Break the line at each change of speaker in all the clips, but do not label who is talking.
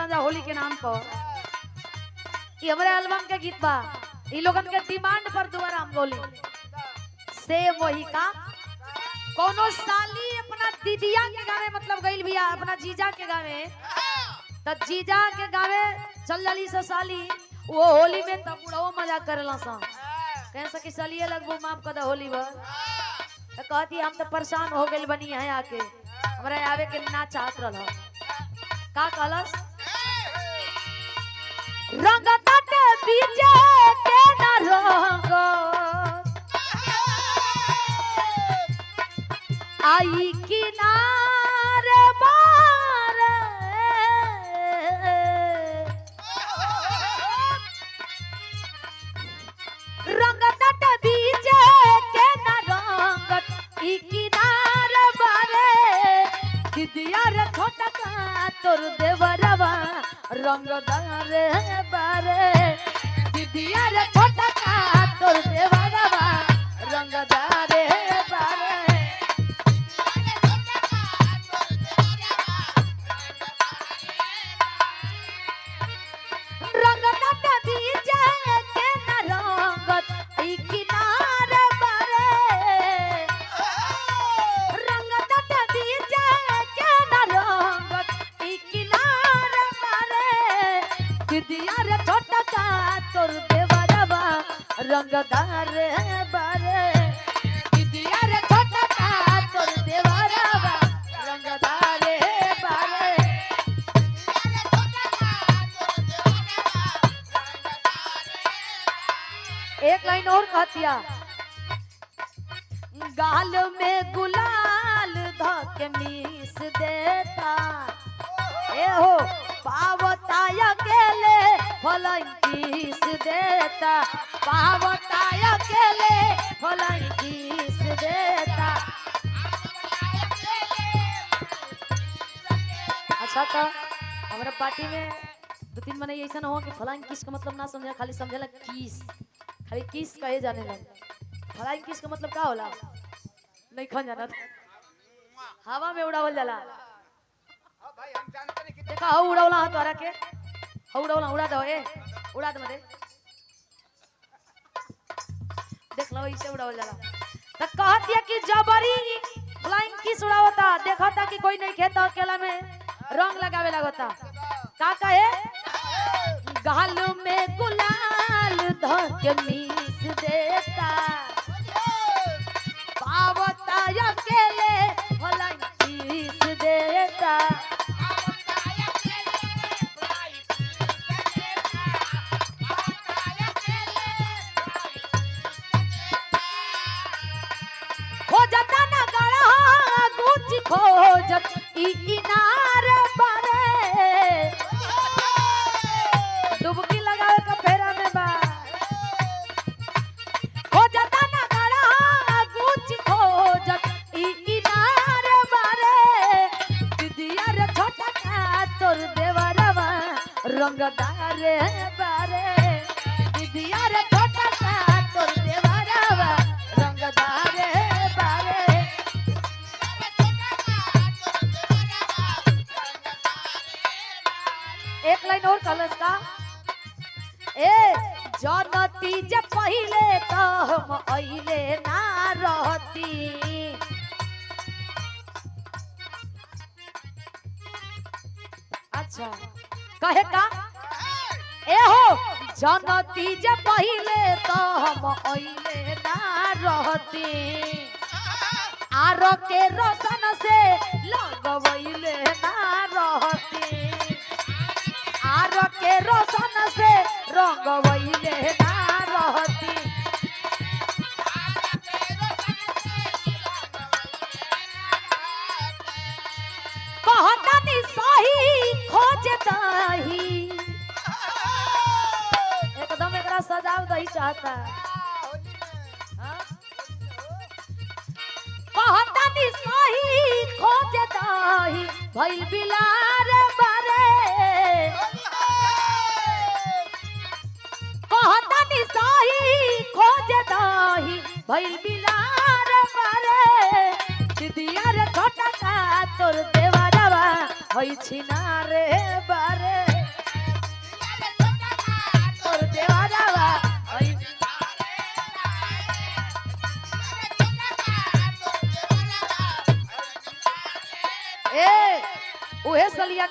जा होली के नाम पर। ये हमारे एल्बम के गीत बा, इ लोगन के डिमांड पर दोबारा हम बोली से वही का कोनो साली अपना दीदिया के गावे मतलब गइल बिया अपना जीजा के गावे त जीजा के गावे चल जली से साली वो होली में तब बुढ़ो मजा करेला सा कह सकी सालिए लगबो माफ कर दे होली भर त कहती हम तो परेशान हो गइल बनी है आके हमरा आवे के ना चाहत रहल का कहलस रंग ताटे बीजे के ना रंग आई किनारे मारे रंग ताटे बीजे के ना रंग ई किनारे मारे दिदिया रे छोटा का तोर देवरवा रंगदार बारे दिदिया रे छोटा का तोर देवरवा रंगदार बारे रंगदार बीजे के ना रंगत ई किनार बारे रंगदार बीजे के ना रंगत ई किनार दिदिया रे छोटा का तोर देवरवा रंगदार बारे दिदिया रे छोटा का तोर देवरवा रंगदार बारे एक लाइन और कहतिया गाल में गुलाल धके मीस देता ए हो पावता अकेले फलंकीस देता पावता अकेले फलंकीस देता अच्छा तो हमारा पार्टी में दो तीन मने ऐसा ना हो कि फलंकीस का मतलब ना समझे खाली समझेला किस खाली किस कहे जाने लगे फलंकीस का मतलब का होला नहीं खन जाना हवा में उड़ावल जाला
भाई हम जानते नहीं कि
देखा हो उड़ावला हाथ वाला के हो उड़ावला उड़ा दो ए उड़ा दे मते देख लो इसे उड़ावल जाला त कहत है कि जबरी फ्लाइंग किस उड़ावता देखता कि कोई नहीं खेता अकेला में रंग लगावे लगता का कहे गाल में गुलाल धके मीस देता पावता अकेले फ्लाइंग किस देता खोजता ना गड़ा गुच खोजत ई किनारे बारे डुबकी लगावे का फेरा में बा खोजता ना गड़ा गुच खोजत ई किनारे बारे दिदिया रे छोटा का तोर देवरवा रंगदार बारे दिदिया रे छोटा का तोर देवरवा रंगदार एक लाइन और कलस का ए जनती जे पहिले तो हम अइले ना रहती अच्छा कहे का ए हो जनती जे पहिले तो हम अइले ना रहती आरो के रोशन से लगवइले ना रहती आरो के रोशन से रंगवइले ना रहती कहतनी सही खोजताही एकदम एकरा सजाव दही चाहता कहतनी सही खोजताही भइल बिलार बारे कहतनी सही खोजताही भइल बिलार बारे दिदिया रे छोटा का तोर देवरवा होई छिना रे बारे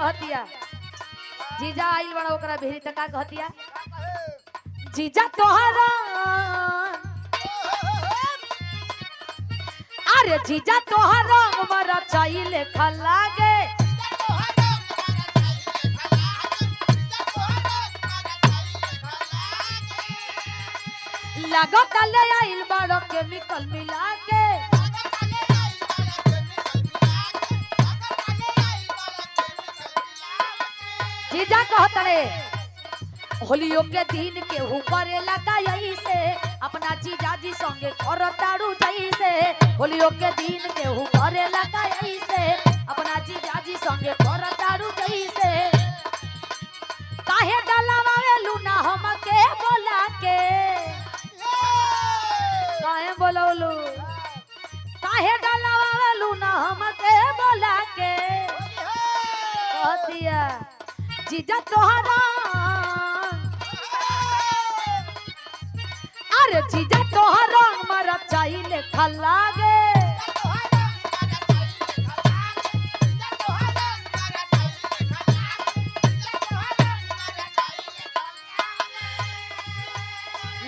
कहतिया जीजा आइल बड़ा ओकरा भेरी त का कहतिया जीजा तोहरा अरे जीजा तोहरा हमारा चाइले खलागे लागत ले आइल बड़ा केमिकल मिला के जीजा कहतरे होलियो के दिन के ऊपर लगा यही से अपना जीजा जी संगे करताड़ू जैसे होलियो के दिन के ऊपर लगा यही से अपना जीजा जी संगे करताड़ू जैसे काहे डलावावेलू ना हमके बोला के काहे बोलौलू काहे डलावावेलू ना हमके बोला के कहतिया जीजा तोहरा अरे जीजा तोहरा हमारा चाइले खलागे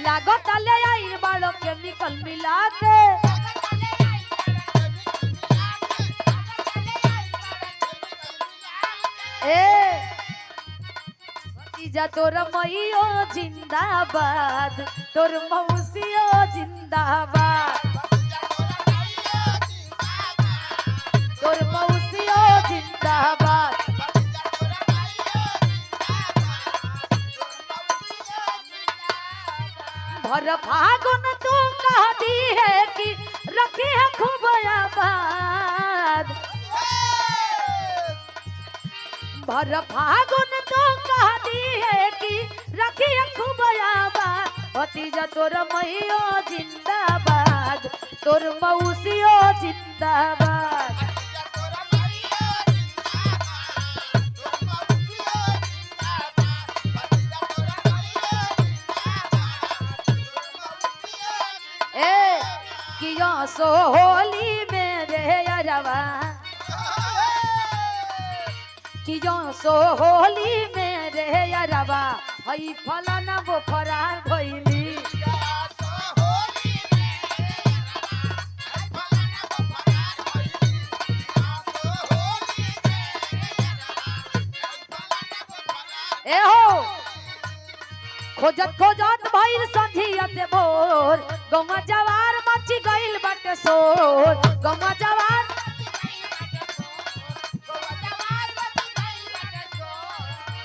लागत ले आइल बाड़ो केमिकल मिला के ए जीजा तोर मैयो जिंदाबाद तोर मौसियो जिंदाबाद तोर मौसियो जिंदाबाद भर फागुन तू कहती है कि रखी है खूब आबाद भर फागुन तो कहती है कि रखी खूब आबाद भतीजा तोर मैयो जिंदाबाद तोर मौसियो जिंदाबाद ए किया सो होली में रे अरवा कियो सो होली में रे अरवा हई फलाना वो फरार भइली ए हो खोजत खोजत भइल संधिया से भोर गौवा जवार मची गइल बाटे सोर गौवा जवार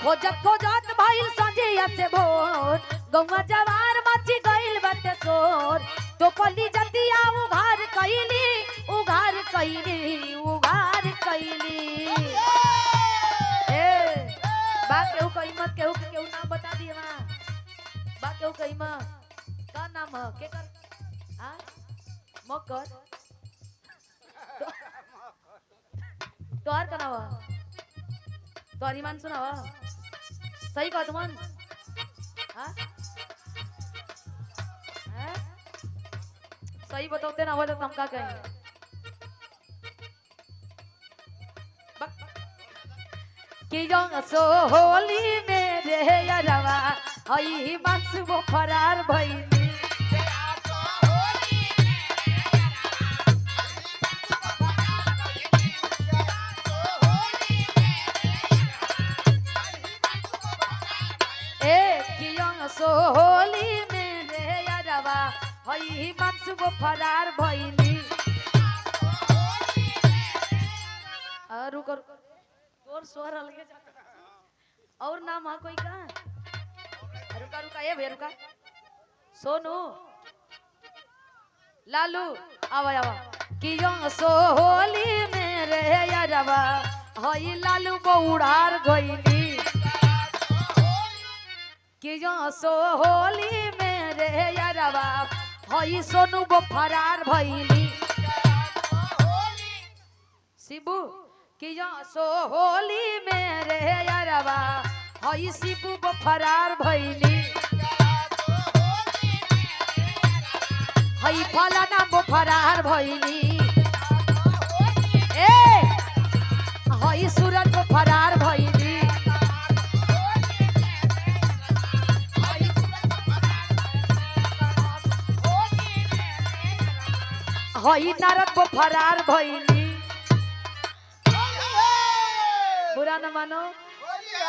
खोजत खोजत भइल संझिया से भोर गौवा जवार मची गइल बाटे सोर तो पली जतिया उघार कइली उघार कइली उघार कइली ए बा केहू कही मत केहू के केहू नाम बता दिए मां बा केहू कही मत का नाम है के कर हां मकर तोहर का नाम तोहर ईमान सुनावा सही कह तुमन हाँ सही बताते ना हो तो हम का कहेंगे कि जो सो होली में रे अरवा हई मांस वो फरार भइली सो होली में रे अरवा हई मांस वो फरार भइली रुको तोर स्वर अलगे और नाम है कोई का रुका रुका ये भैया रुका सोनू लालू आवा आवा कि जो सो होली में रे अरवा हई लालू बौड़ार गइली कि जो सो होली में रे अरवा हई सोनू वो फरार भइली शिबू कि जो सो होली में रे अरवा हई शिबू वो फरार भइली हई फलाना वो फरार भइली ए हई सूरज वो फरार भइली हई नारद वो फरार भइली बुरा न मानो
बोलिए